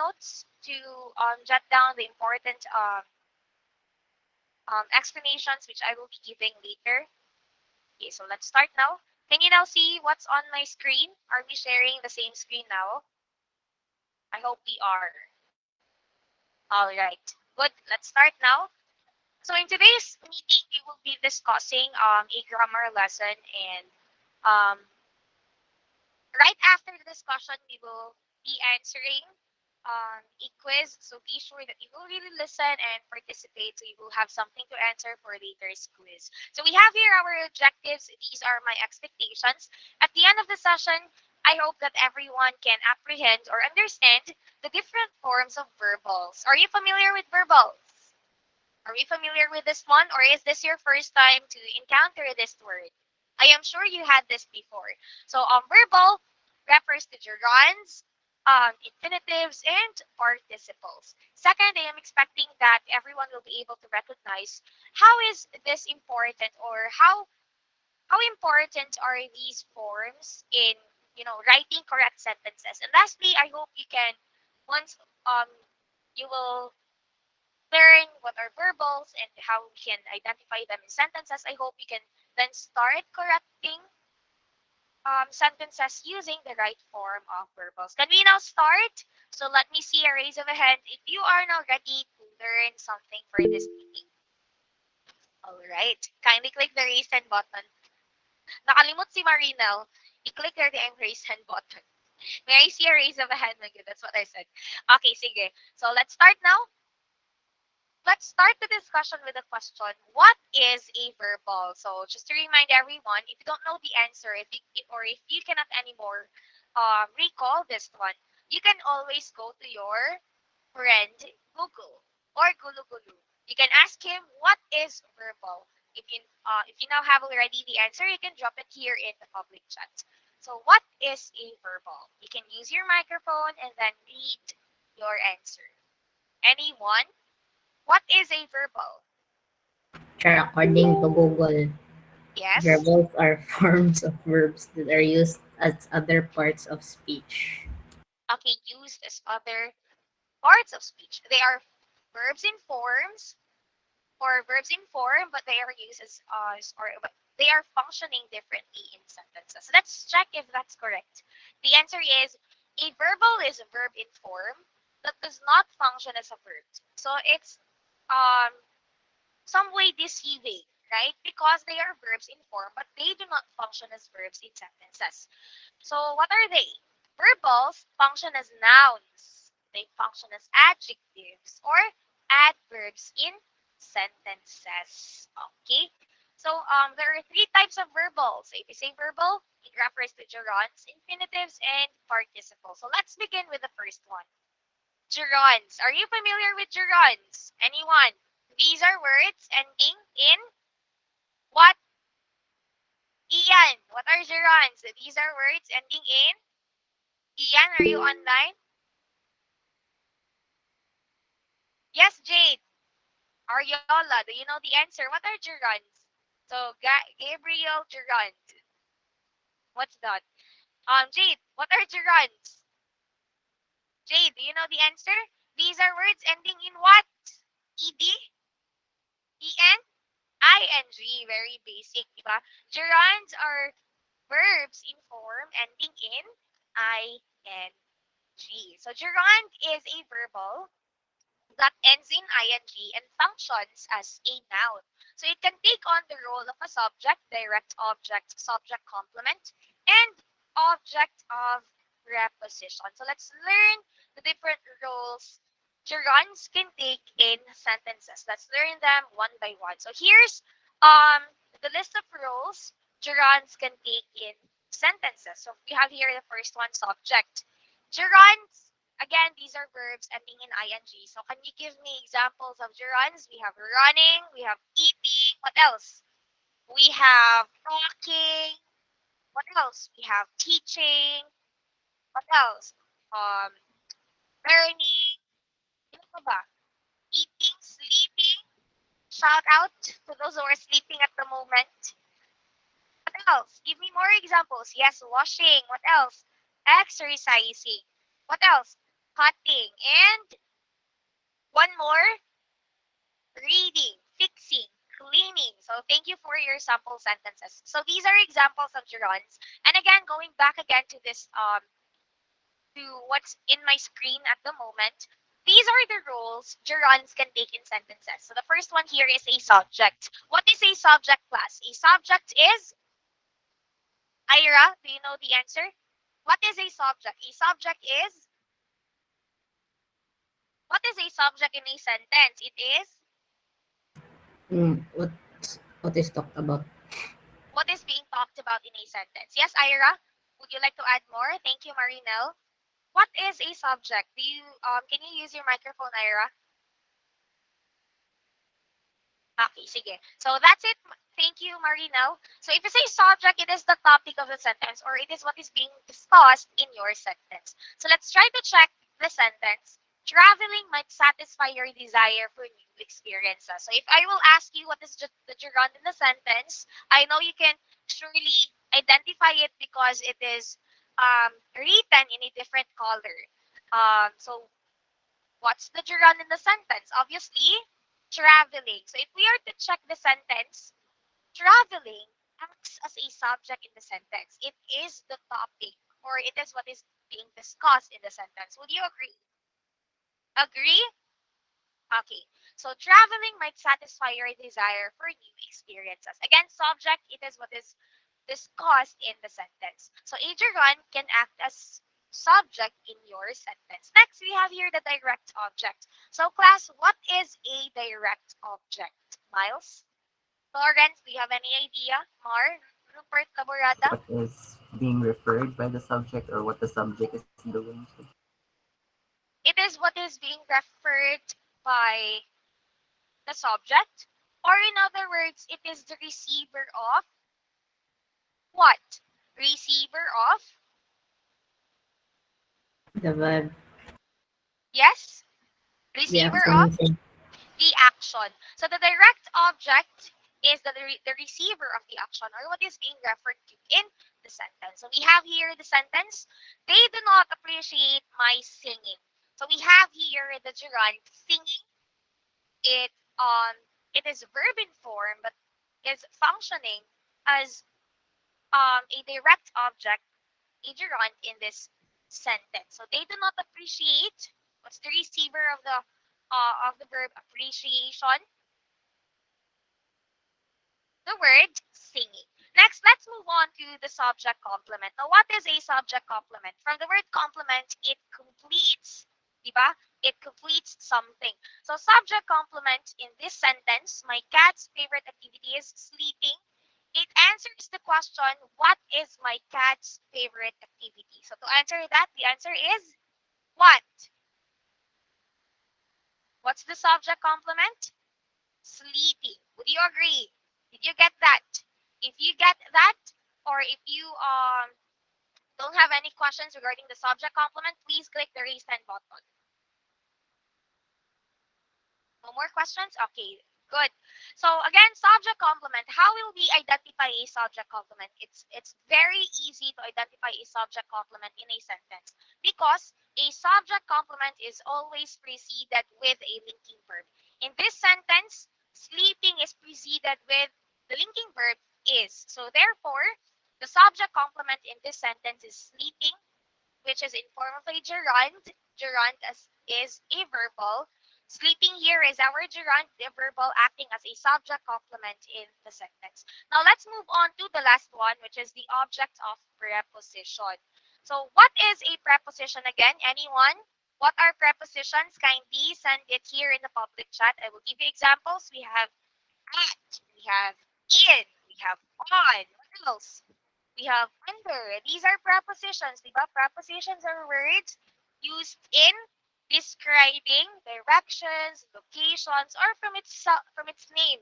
notes to jot down the important explanations which I will be giving later. Okay, so let's start now. Can you now see what's on my screen? Are we sharing the same screen now? I hope we are. All right, good. Let's start now. So in today's meeting, we will be discussing a grammar lesson, and um, right after the discussion, we will be answering a quiz. So be sure that you will really listen and participate so you will have something to answer for later's quiz. So we have here our objectives. These are my expectations. At the end of the session, I hope that everyone can apprehend or understand the different forms of verbals. Are you familiar with verbals? Are you familiar with this one, or is this your first time to encounter this word? I am sure you had this before. So, verbal refers to gerunds, infinitives, and participles. Second, I am expecting that everyone will be able to recognize how is this important, or how important are these forms in writing correct sentences. And lastly, I hope you can once you will learn what are verbals and how we can identify them in sentences. I hope you can then start correcting sentences using the right form of verbals. Can we now start? So let me see a raise of a hand if you are now ready to learn something for this meeting. All right. Kindly click the raise hand button. Nakalimot si Marinel. I-click the raise hand button. May I see a raise of a hand? Okay, that's what I said. Okay, sige. So let's start now. Let's start the discussion with a question. What is a verbal? So just to remind everyone, if you don't know the answer, if you cannot anymore recall this one, you can always go to your friend Google or Gulu Gulu. You can ask him what is verbal. If you now have already the answer, you can drop it here in the public chat. So what is a verbal? You can use your microphone and then read your answer. Anyone? What is a verbal? Sure, according to Google, Yes. verbals are forms of verbs that are used as other parts of speech. Okay, used as other parts of speech. They are verbs in forms or verbs in form, but they are used but they are functioning differently in sentences. Let's check if that's correct. The answer is a verbal is a verb in form that does not function as a verb. So it's um some way deceiving, right? Because they are verbs in form, but they do not function as verbs in sentences. So what are they? Verbals function as nouns. They function as adjectives or adverbs in sentences. Okay? So there are three types of verbals. So if you say verbal, it refers to gerunds, infinitives, and participles. So let's begin with the first one. Gerunds. Are you familiar with gerunds? Anyone? These are words ending in what? Ian. What are gerunds? These are words ending in Ian. Are you online? Yes, Jade. Ariola, do you know the answer? What are gerunds? So, Gabriel gerund. What's that? Jade, what are gerunds? Jade, do you know the answer? These are words ending in what? Ed, en, ing. Very basic, diba? Gerunds are verbs in form ending in ing. So, gerund is a verbal that ends in ing and functions as a noun. So it can take on the role of a subject, direct object, subject complement, and object of preposition. So let's learn the different roles gerunds can take in sentences. Let's learn them one by one. So here's the list of roles gerunds can take in sentences. So we have here the first one, subject. Gerunds, again, these are verbs ending in ing. So can you give me examples of gerunds? We have running, we have eating, what else? We have talking, what else? We have teaching, what else? Um, learning, ano pa ba? Eating, sleeping. Shout out to those who are sleeping at the moment. What else? Give me more examples. Yes, washing. What else? Exercising. What else? cutting, and one more, reading, fixing, cleaning. So thank you for your sample sentences. So these are examples of gerunds. And again, going back again to this to what's in my screen at the moment, these are the roles gerunds can take in sentences. So the first one here is a subject. What is a subject class? A subject is, Ira, do you know the answer? What is a subject? A subject is, what is a subject in a sentence? It is What is talked about? what is being talked about in a sentence. Yes, Ira, would you like to add more? Thank you, Marinel. What is a subject? Do you can you use your microphone, Ira? Okay, sige. So that's it. Thank you, Marinel. So if you say subject, it is the topic of the sentence or it is what is being discussed in your sentence. So let's try to check the sentence. Traveling might satisfy your desire for new experiences. So if I will ask you what is the gerund in the sentence, I know you can surely identify it because it is written in a different color. So what's the gerund in the sentence? Obviously, traveling. So if we are to check the sentence, traveling acts as a subject in the sentence. It is the topic or it is what is being discussed in the sentence. Would you agree? Agree? Okay. So traveling might satisfy your desire for new experiences. Again, subject, it is what is discussed in the sentence. So a gerund can act as subject in your sentence. Next, we have here the direct object. So class, what is a direct object? Miles? Lawrence, do you have any idea? Mar? Rupert Laborada? What is being referred by the subject or what the subject is doing. So It is what is being referred by the subject. Or in other words, it is the receiver of what? Receiver of? The vibe. Yes? The Receiver of affirmation. the action. So the direct object is the receiver of the action or what is being referred to in the sentence. So we have here the sentence, they do not appreciate my singing. So we have here the gerund singing. It um it is verb in form but is functioning as a direct object, a gerund in this sentence. So they do not appreciate. What's the receiver of the verb appreciation? The word singing. Next, let's move on to the subject complement. Now, what is a subject complement? From the word complement, it completes, diba? It completes something. So, subject complement in this sentence, my cat's favorite activity is sleeping. It answers the question, what is my cat's favorite activity? So, to answer that, the answer is what? What's the subject complement? Sleeping. Would you agree? Did you get that? If you get that, or if you don't have any questions regarding the subject complement, please click the raise hand button. No more questions? Okay, good. So again, subject complement. How will we identify a subject complement? It's very easy to identify a subject complement in a sentence because a subject complement is always preceded with a linking verb. In this sentence, sleeping is preceded with the linking verb is. So therefore, the subject complement in this sentence is sleeping, which is in form of a gerund. Gerund is a verbal. Sleeping here is our gerund, the verbal acting as a subject complement in the sentence. Now let's move on to the last one, which is the object of preposition. So what is a preposition again? Anyone? What are prepositions? Kindly send it here in the public chat. I will give you examples. We have at, we have in, we have on. What else? We have under. These are prepositions, di ba? Prepositions are words used in describing directions, locations, or from its name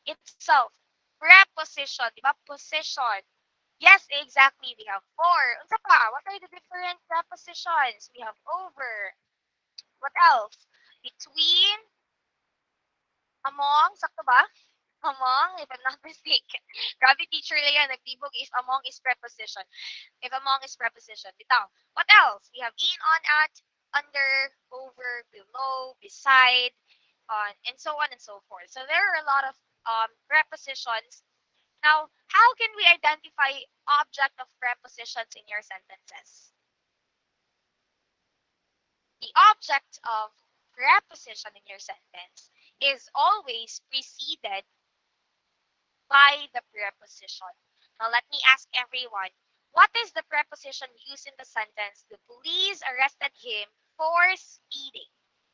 itself. Preposition, di ba? Position. Yes, exactly. We have for. Unsa pa? What are the different prepositions? We have over. What else? Between, among, sakto ba? Among, if I'm not mistaken. Grabe teacher Leia, nagtibog if among is preposition. If among is preposition. Bitaw. What else? We have in, on, at. under, over, below, beside, on, and so on and so forth. So there are a lot of prepositions. Now, how can we identify object of prepositions in your sentences? The object of preposition in your sentence is always preceded by the preposition. Now, let me ask everyone, what is the preposition used in the sentence? The police arrested him for speeding.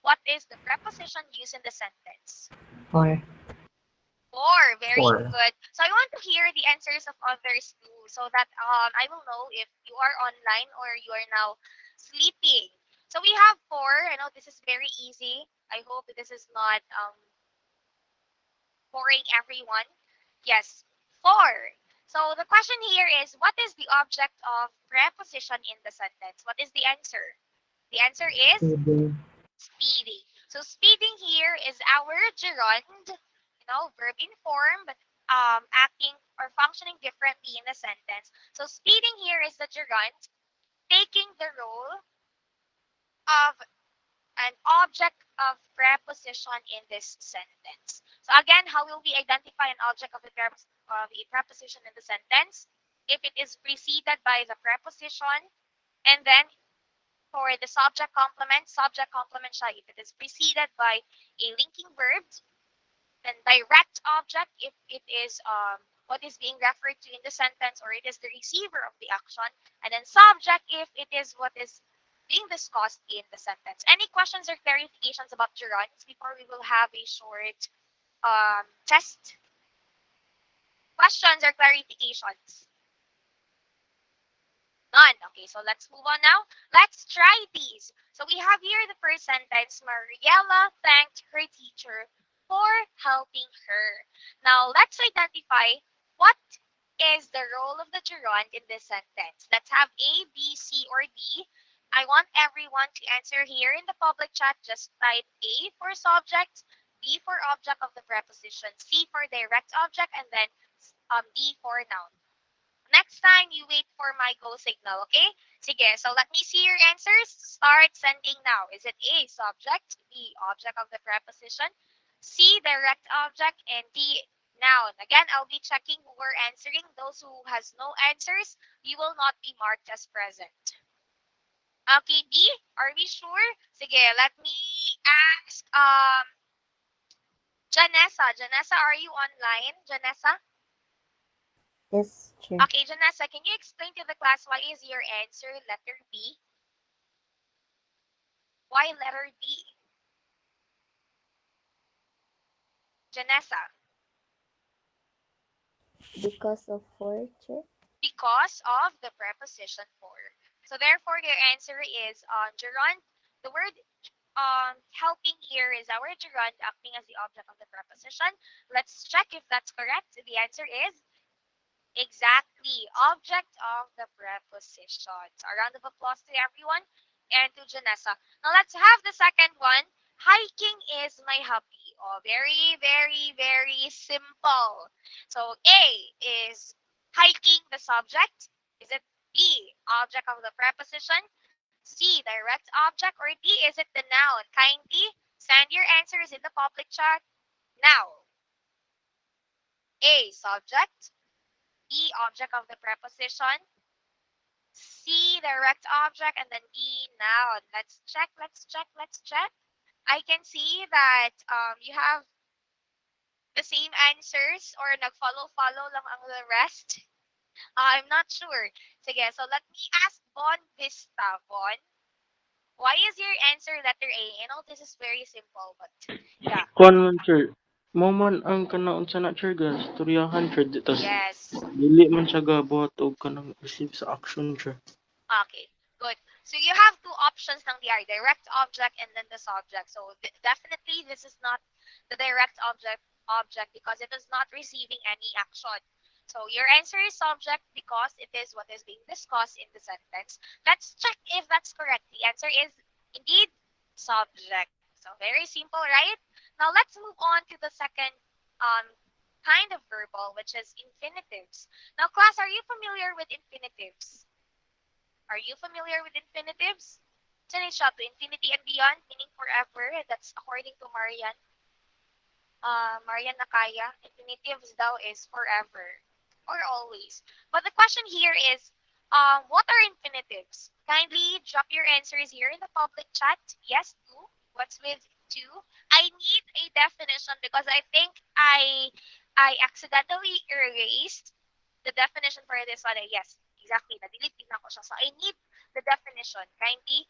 What is the preposition used in the sentence? For. For. Very For. good. So I want to hear the answers of others too, so that I will know if you are online or you are now sleeping. So we have for. I know this is very easy. I hope this is not boring everyone. Yes, for. So the question here is, what is the object of preposition in the sentence? What is the answer? The answer is Feeding. speeding. So speeding here is our gerund, verb in form, but acting or functioning differently in the sentence. So speeding here is the gerund taking the role of an object of preposition in this sentence. So again, how will we identify an object of a preposition in the sentence? If it is preceded by the preposition, and then for the subject complement siya. If it is preceded by a linking verb, then direct object if it is what is being referred to in the sentence or it is the receiver of the action, and then subject if it is what is being discussed in the sentence. Any questions or clarifications about gerunds before we will have a short test? Questions or clarifications? None. Okay, so let's move on now. Let's try these. So we have here the first sentence. Mariela thanked her teacher for helping her. Now let's identify what is the role of the gerund in this sentence. Let's have A, B, C, or D. I want everyone to answer here in the public chat. Just type A for subject, B for object of the preposition, C for direct object, and then D for noun. Next time, you wait for my go signal, okay? Sige, so let me see your answers. Start sending now. Is it A, subject, B, object of the preposition, C, direct object, and D, noun? Again, I'll be checking who are answering. Those who has no answers, you will not be marked as present. Okay, B, are we sure? Sige, let me ask Janessa. Janessa, are you online? Janessa? Yes, sure. Okay, Janessa, can you explain to the class why is your answer letter B? Why letter B? Janessa, Because of fortune. because of the preposition for. So therefore, your answer is gerund. The word helping here is our gerund acting as the object of the preposition. Let's check if that's correct. The answer is exactly object of the preposition. So a round of applause to everyone and to Janessa. Now let's have the second one. Hiking is my hobby. Oh, very, very, very simple. So A is hiking the subject. Is it B, object of the preposition? C, direct object? Or D, is it the noun? Kindly send your answers in the public chat now. A, subject. B, object of the preposition. C, direct object. And then D, noun. Let's check, let's check, let's check. I can see that you have the same answers or nag-follow-follow lang ang the rest. I'm not sure. Sige, so let me ask Von Vista. Von, why is your answer letter A? I know this is very simple, but yeah. Kuan man sir, mo man ang kanang unsa na sir ga istoryahan sir tas Yes. dili man siya gabuhat og kanang receive sa action sir. Okay, good. So you have two options ng the direct object and then the subject. So definitely this is not the direct object because it is not receiving any action. So your answer is subject because it is what is being discussed in the sentence. Let's check if that's correct. The answer is indeed subject. So very simple, right? Now let's move on to the second um, kind of verbal, which is infinitives. Now class, are you familiar with infinitives? Are you familiar with infinitives? So nice job. To infinity and beyond, meaning forever. That's according to Marian Nakaya. Infinitives daw is forever or always. But the question here is, what are infinitives? Kindly drop your answers here in the public chat. Yes, two. What's with two? I need a definition because I think I accidentally erased the definition for this one. Yes, exactly. Na-delete tingnan ko siya. So I need the definition. Kindly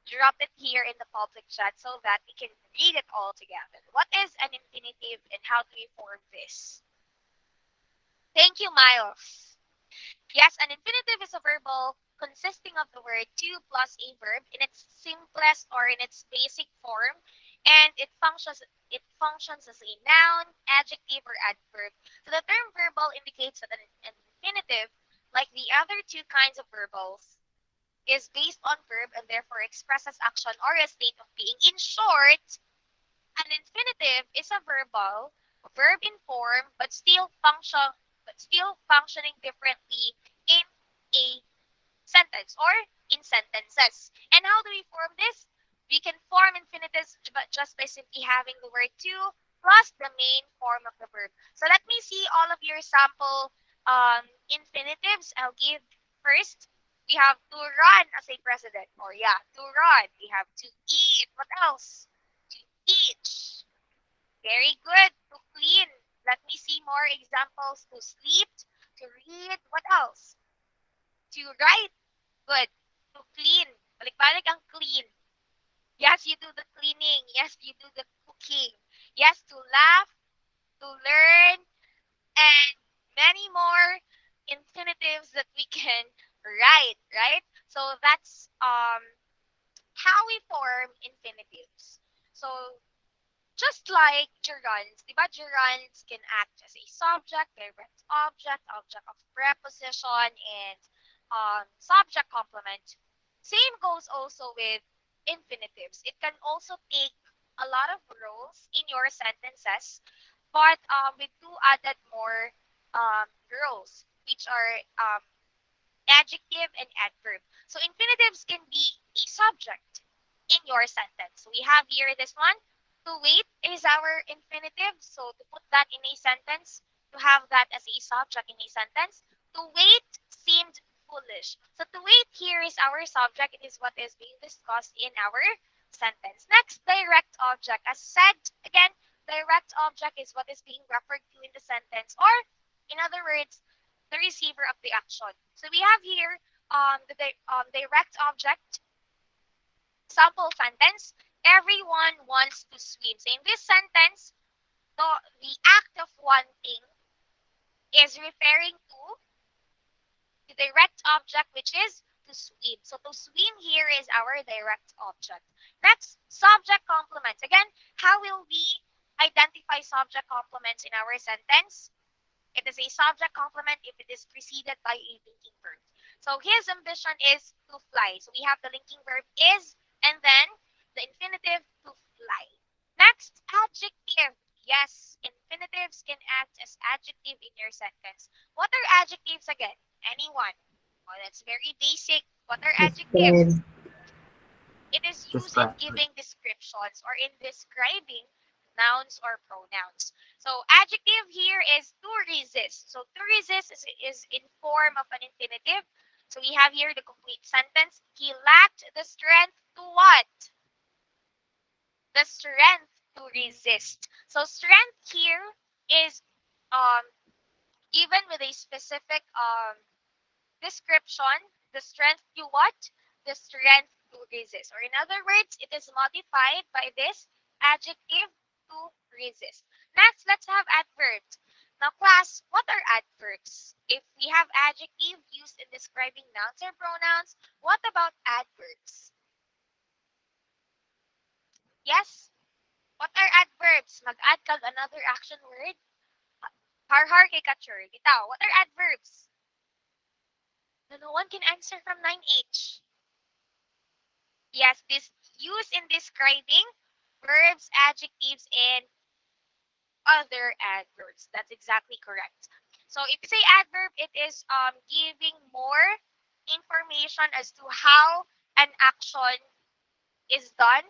drop it here in the public chat so that we can read it all together. What is an infinitive and how do we form this? Thank you, Miles. Yes, an infinitive is a verbal consisting of the word to plus a verb in its simplest or in its basic form, and it functions as a noun, adjective, or adverb. So the term verbal indicates that an infinitive, like the other two kinds of verbals, is based on verb and therefore expresses action or a state of being. In short, an infinitive is a verb in form but still functioning differently in a sentence or in sentences. And how do we form this? We can form infinitives just by simply having the word to plus the main form of the verb. So let me see all of your sample infinitives. I'll give first. We have to run as a president. Or yeah, to run. We have to eat. What else? To teach. Very good. To clean. Let me see more examples. To sleep. To read. What else? To write. Good. To clean. Balik-balik ang clean. Yes, you do the cleaning. Yes, you do the cooking. Yes, to laugh, to learn, and many more infinitives that we can write, right? So that's how we form infinitives. So just like gerunds, di ba gerunds can act as a subject, direct object, object of preposition, and subject complement. Same goes also with infinitives. It can also take a lot of roles in your sentences, but we do added more roles, which are adjective and adverb. So infinitives can be a subject in your sentence. So we have here this one. To wait is our infinitive. So to put that in a sentence, to have that as a subject in a sentence, to wait seemed foolish. So to wait here is our subject. It is what is being discussed in our sentence. Next, direct object. As said, again, direct object is what is being referred to in the sentence, or in other words, the receiver of the action. So we have here the direct object sample sentence. Everyone wants to swim. So in this sentence, the act of wanting is referring to the direct object, which is to swim. So to swim here is our direct object. Next, subject complements. Again, how will we identify subject complements in our sentence? It is a subject complement if it is preceded by a linking verb. So his ambition is to fly. So we have the linking verb is and then the infinitive to fly. Next, adjective. Yes, infinitives can act as adjective in your sentence. What are adjectives again? Anyone? Oh, that's very basic. What are adjectives? Describe. It is used in Describe. giving descriptions or in describing nouns or pronouns. So adjective here is to resist. So to resist is in form of an infinitive. So we have here the complete sentence. He lacked the strength to what? The strength to resist. So strength here is um, given with a specific description, the strength to what? The strength to resist. Or in other words, it is modified by this adjective to resist. Next, let's have adverbs. Now, class, what are adverbs? If we have adjective used in describing nouns or pronouns, what about adverbs? Yes? What are adverbs? Mag-add kag another action word? Har-har kay Katcher. Bitaw, what are adverbs? No one can answer from 9H. Yes, this use in describing verbs, adjectives, and other adverbs. That's exactly correct. So if you say adverb, it is giving more information as to how an action is done,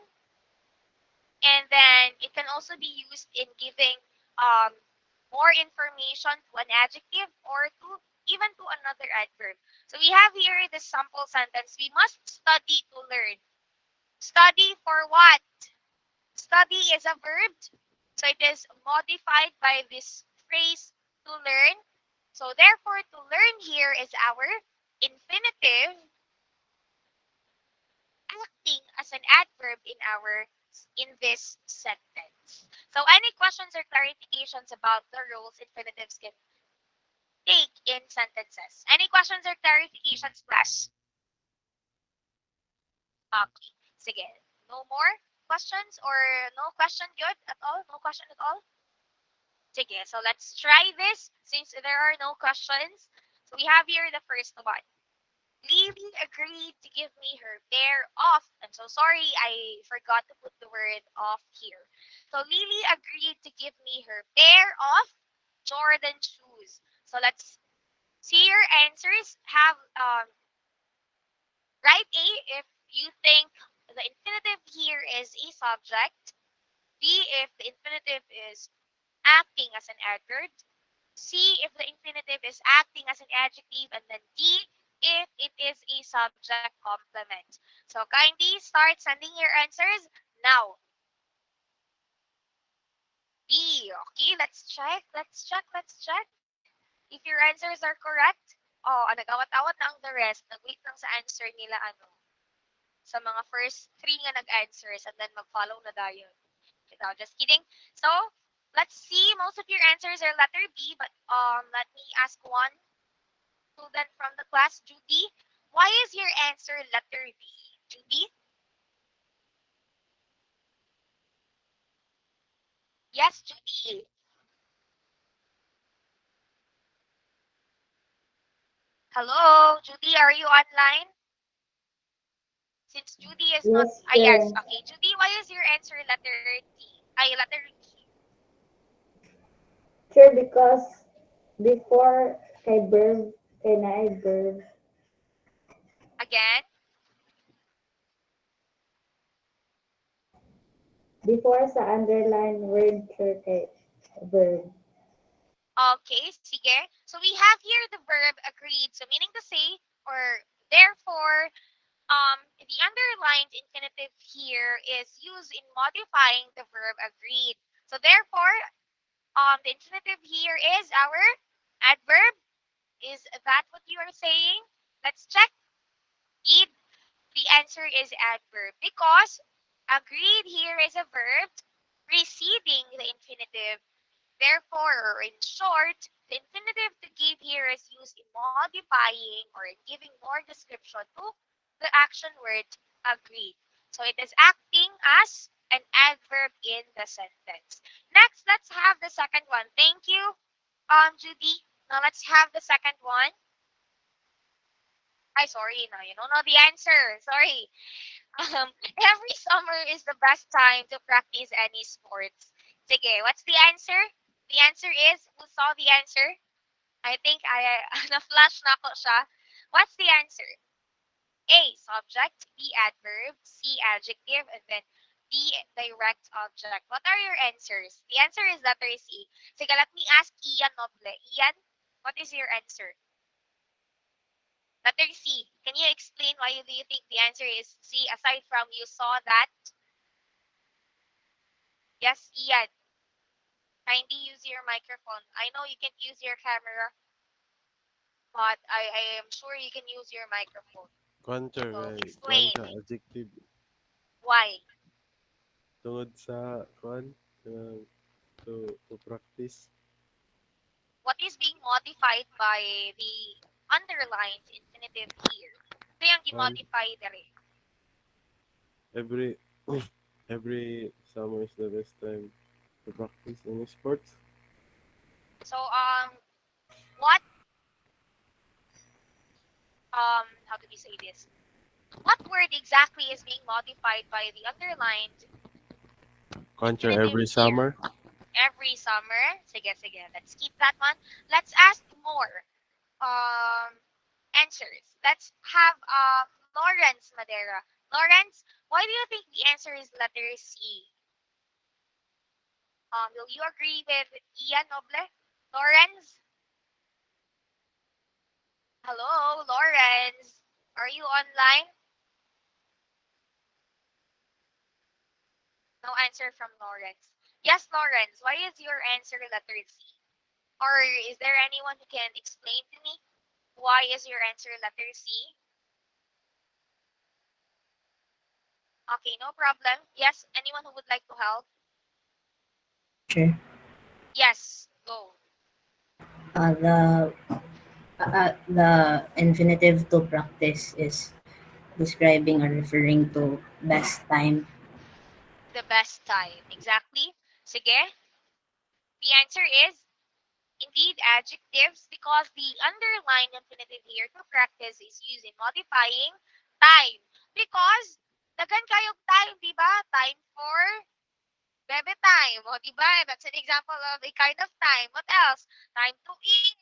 and then it can also be used in giving more information to an adjective or to even to another adverb. So we have here the sample sentence. We must study to learn. Study for what? Study is a verb. So it is modified by this phrase to learn. So therefore, to learn here is our infinitive acting as an adverb in this sentence. So any questions or clarifications about the roles infinitives can take in sentences? Any questions or clarifications, class? Okay. Sige. No more questions or no question good at all? No question at all? Sige. So let's try this since there are no questions. So we have here the first one. Lily agreed to give me her pair of, I'm so sorry, I forgot to put the word of here. So Lily agreed to give me her pair of Jordan shoes. So let's see your answers. Have write A if you think the infinitive here is a subject. B if the infinitive is acting as an adverb. C if the infinitive is acting as an adjective, and then D if it is a subject complement. So kindly start sending your answers now. B. Okay, let's check. Let's check. Let's check. If your answers are correct, oh, nag-awat-awat na ang the rest. Nag-wait lang sa answer nila, sa mga first three nga nag-answers, and then mag-follow na dayon. No, just kidding. So, let's see. Most of your answers are letter B, but let me ask one student from the class, Judy. Why is your answer letter B? Judy? Yes, Judy. Hello, Judy, are you online? Since Judy is not, Yes, yes, sure. okay. Judy, why is your answer letter D? Ay, letter D. Sure, because before kay verb, kay na verb. Again? Before sa underline word, sure kay verb. Okay, sige. So we have here the verb agreed. So meaning to say, or therefore, the underlined infinitive here is used in modifying the verb agreed. So therefore, the infinitive here is our adverb. Is that what you are saying? Let's check. It, the answer is adverb because agreed here is a verb preceding the infinitive. Therefore, or in short, the infinitive to give here is used in modifying or in giving more description to the action word agreed. So it is acting as an adverb in the sentence. Next, let's have the second one. Thank you, Judy. Now let's have the second one. I sorry, now you don't know the answer. Sorry. Every summer is the best time to practice any sports. Sige, what's the answer? The answer is, who saw the answer? I think na-flash na ko siya. What's the answer? A, subject, B, adverb, C, adjective, and then D, direct object. What are your answers? The answer is letter C. Sige, let me ask Ian Noble. Ian, what is your answer? Letter C. Can you explain why do you think the answer is C aside from you saw that? Yes, Ian. Kindly use your microphone. I know you can use your camera, but I am sure you can use your microphone. Counter So kay kuan explain ka adjective why. tungod sa kuan to practice What is being modified by the underlined infinitive here? Ito yung kuan i-modify dere. every every summer is the best time to practice any sports. So what how do we say this? What word exactly is being modified by the underlined Counter infinitive every here? summer. Every summer. Sige, sige. Let's keep that one. Let's ask more answers. Let's have Lawrence Madera. Lawrence, Why do you think the answer is letter C? Will you agree with Ian Noble? Lawrence? Hello, Lawrence. Are you online? No answer from Lawrence. Yes, Lawrence. Why is your answer letter C? Or is there anyone who can explain to me why is your answer letter C? Okay, no problem. Yes, anyone who would like to help? Sure. Yes, go. Uh, the infinitive to practice is describing or referring to best time. The best time. Exactly. Sige. The answer is indeed adjectives because the underlined infinitive here to practice is used in modifying time. Because dagan kayong time, di ba? Time for bebe time. O, di ba? That's an example of a kind of time. What else? Time to eat,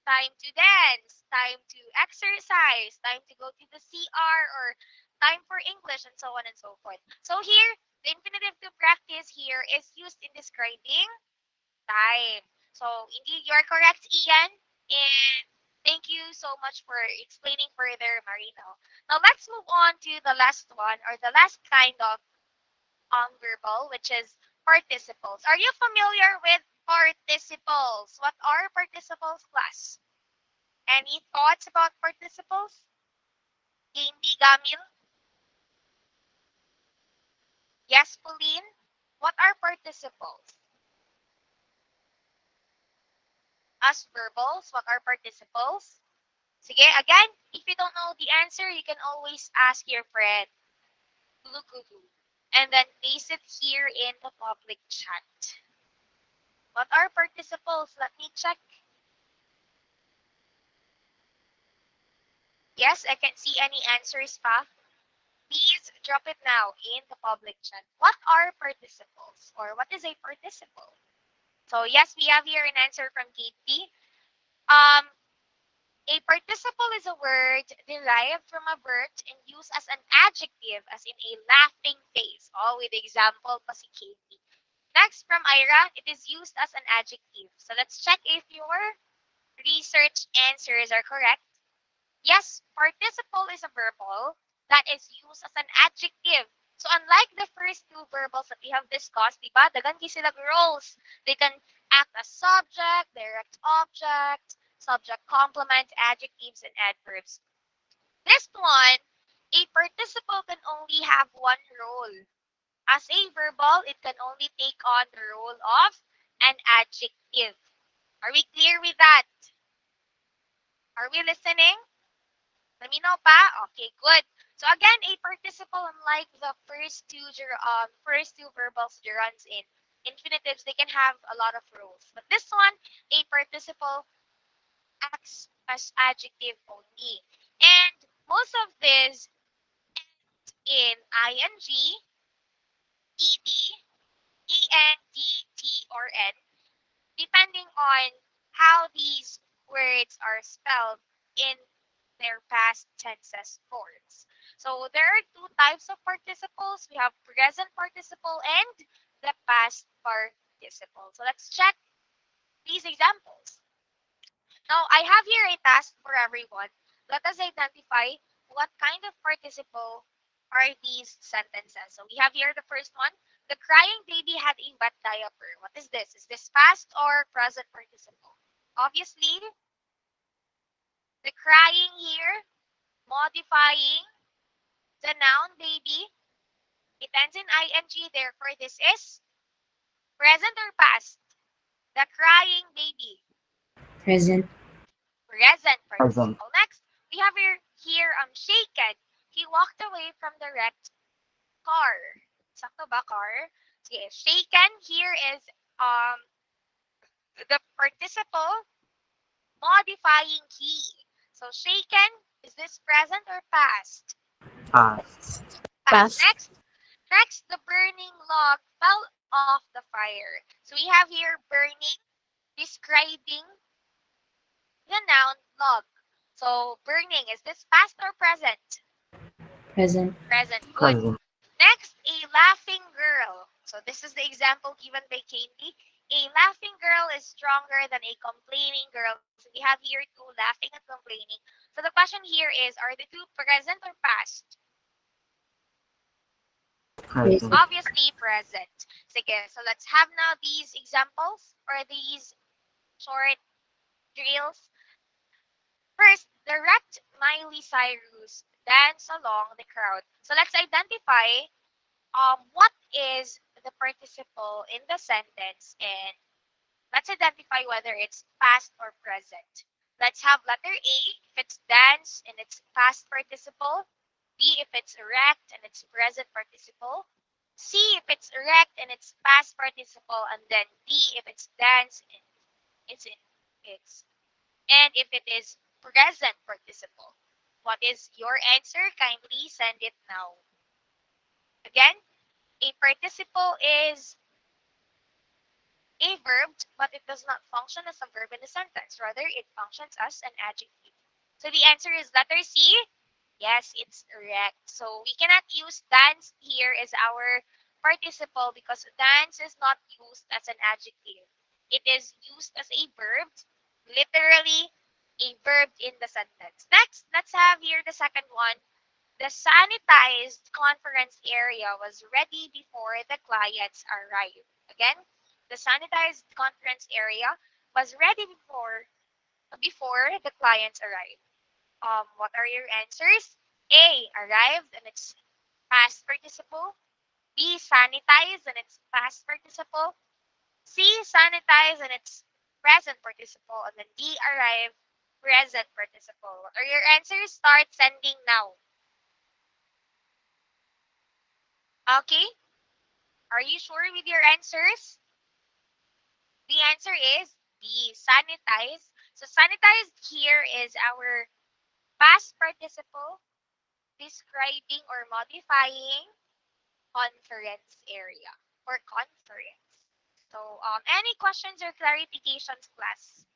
time to dance, time to exercise, time to go to the CR, or time for English, and so on and so forth. So here, the infinitive to practice here is used in describing time. So indeed, you are correct, Ian. And thank you so much for explaining further, Marino. Now let's move on to the last one or the last kind of verbal, which is participles. Are you familiar with participles? What are participles, class? Any thoughts about participles? Hindi Gamil? Yes, Pauline? What are participles? As verbals, what are participles? Sige, again, if you don't know the answer, you can always ask your friend, Lukudu, and then paste it here in the public chat. What are participles? Let me check. Yes, I can see any answers pa. Please drop it now in the public chat. What are participles? Or what is a participle? So yes, we have here an answer from Katie. A participle is a word derived from a verb and used as an adjective, as in a laughing face. Oh, with example pa si Katie. Next, from Ira, it is used as an adjective. So let's check if your research answers are correct. Yes, participle is a verbal that is used as an adjective. So unlike the first two verbals that we have discussed, di ba, dagan sila roles. They can act as subject, direct object, subject complement, adjectives, and adverbs. This one, a participle can only have one role. As a verbal, it can only take on the role of an adjective. Are we clear with that? Are we listening? Let me know pa. Okay, good. So again, a participle, unlike the first two verbals gerunds in infinitives, they can have a lot of roles. But this one, a participle acts as adjective only. And most of this in ing, ed, end, or n, depending on how these words are spelled in their past tenses forms. So there are two types of participles. We have present participle and the past participle. So let's check these examples. Now, I have here a task for everyone. Let us identify what kind of participle are these sentences. So we have here the first one. The crying baby had a wet diaper. What is this? Is this past or present participle? Obviously, the crying here, modifying the noun baby. It ends in ing, therefore this is present or past? The crying baby. Present. Present Present. participle. Next, we have here shaken. He walked away from the wrecked car. Sakto ba car? Sige, shaken here is the participle modifying he. So shaken, is this present or past? Past. Past. Past. Next, the burning log fell off the fire. So we have here burning, describing the noun log. So burning, is this past or present? Present. Present. Good. Present. a laughing girl. So this is the example given by Katie. A laughing girl is stronger than a complaining girl. So we have here two, laughing and complaining. So the question here is, are the two present or past? Present. Obviously present. Sige, so let's have now these examples or these short drills. First, direct Miley Cyrus dance along the crowd. So let's identify what is the participle in the sentence, and let's identify whether it's past or present. Let's have letter A if it's dance and it's past participle, B if it's erect and it's present participle, C if it's erect and it's past participle, and then D if it's dance and it's in it's and if it is present participle. What is your answer? Kindly send it now. Again, a participle is a verb, but it does not function as a verb in a sentence. Rather, it functions as an adjective. So the answer is letter C. Yes, it's correct. So we cannot use dance here as our participle because dance is not used as an adjective. It is used as a verb, literally a verb in the sentence. Next, let's have here the second one. The sanitized conference area was ready before the clients arrived. Again, the sanitized conference area was ready before the clients arrived. What are your answers? A, arrived and it's past participle. B, sanitized and it's past participle. C, sanitized and it's present participle. And then D, arrived, present participle. What are your answers? Start sending now. Okay? Are you sure with your answers? The answer is B, sanitized. So sanitized here is our past participle describing or modifying conference area or conference. So any questions or clarifications, class?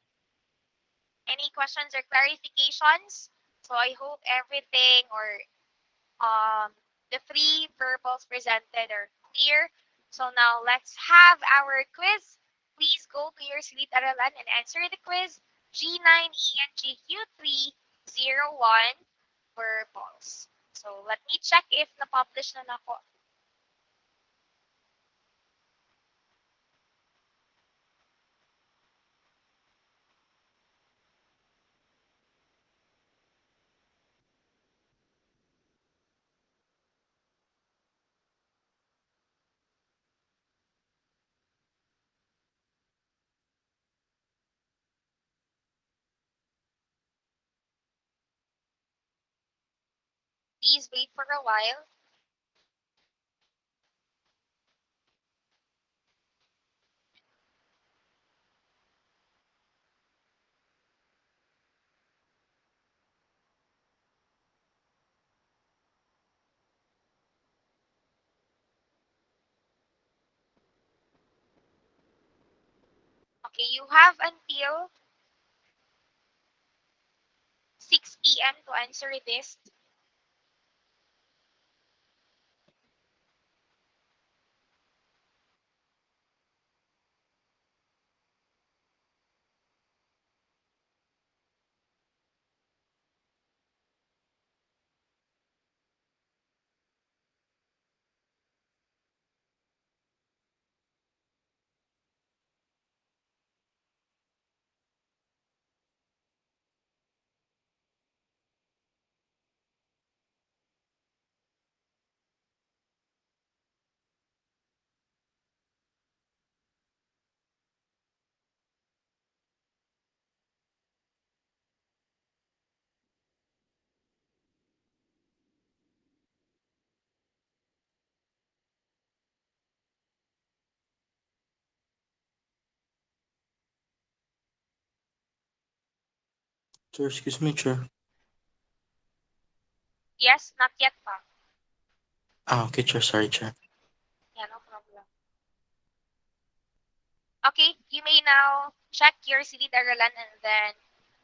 Any questions or clarifications? So I hope everything or the three verbals presented are clear. So now let's have our quiz. Please go to your silid-aralan and answer the quiz. G9 and GQ301 verbals. So let me check if na-publish na nako. Please wait for a while. Okay, you have until 6 p.m. to answer this. Sir, excuse me, Chair. Yes, not yet pa. Okay, Chair. Sorry, Chair. Yeah, no problem. Okay, you may now check your silid-aralan and then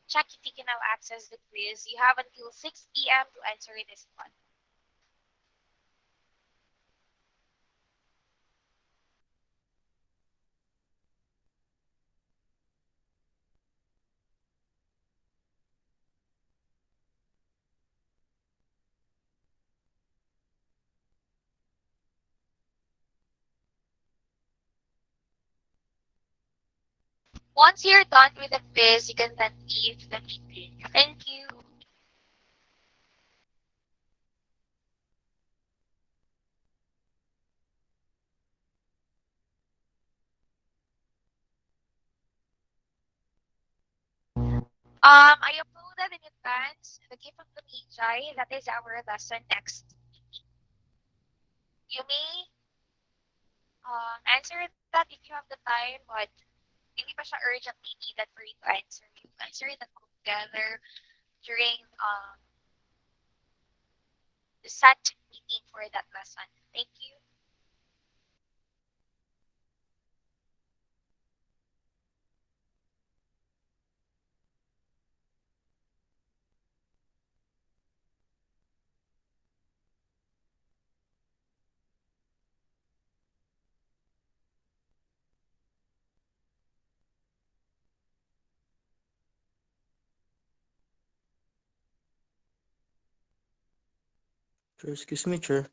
check if you can now access the quiz. You have until 6 p.m. to answer this one. Once you're done with the quiz, you can then leave the meeting. Thank you. I uploaded in advance the gift of the Magi. That is our lesson next. You may answer that if you have the time, but hindi pa siya urgently needed for you to answer. You answer it all together during the set meeting for that lesson. Thank you. Sure, excuse me, sure.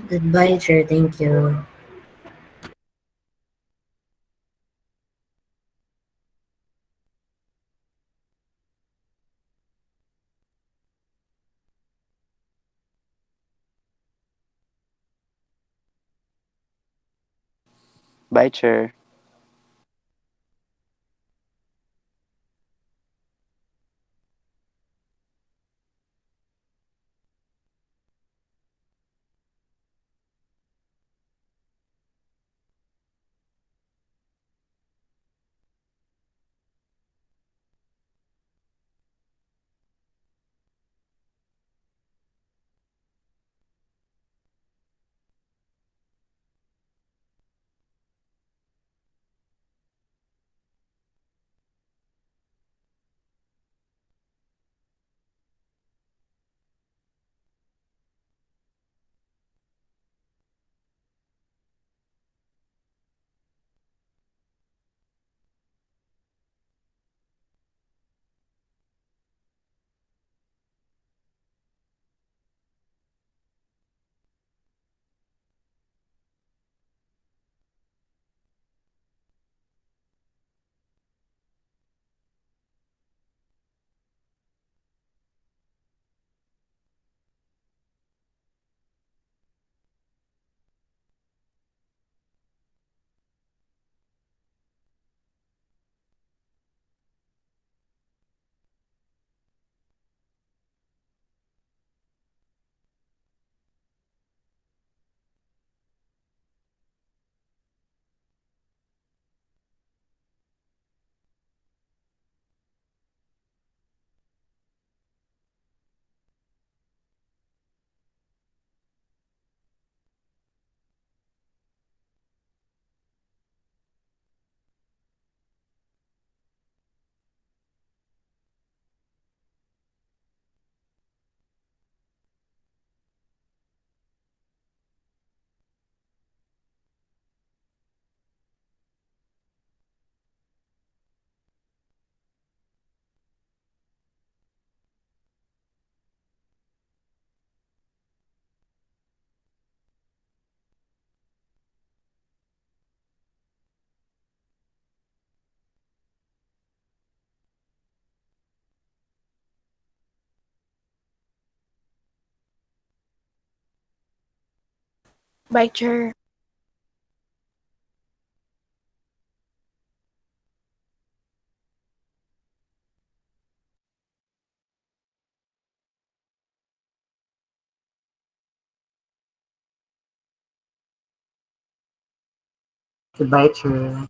Goodbye, sir. Thank you. Bye, Chair. Bye, Chair. Goodbye, Chair.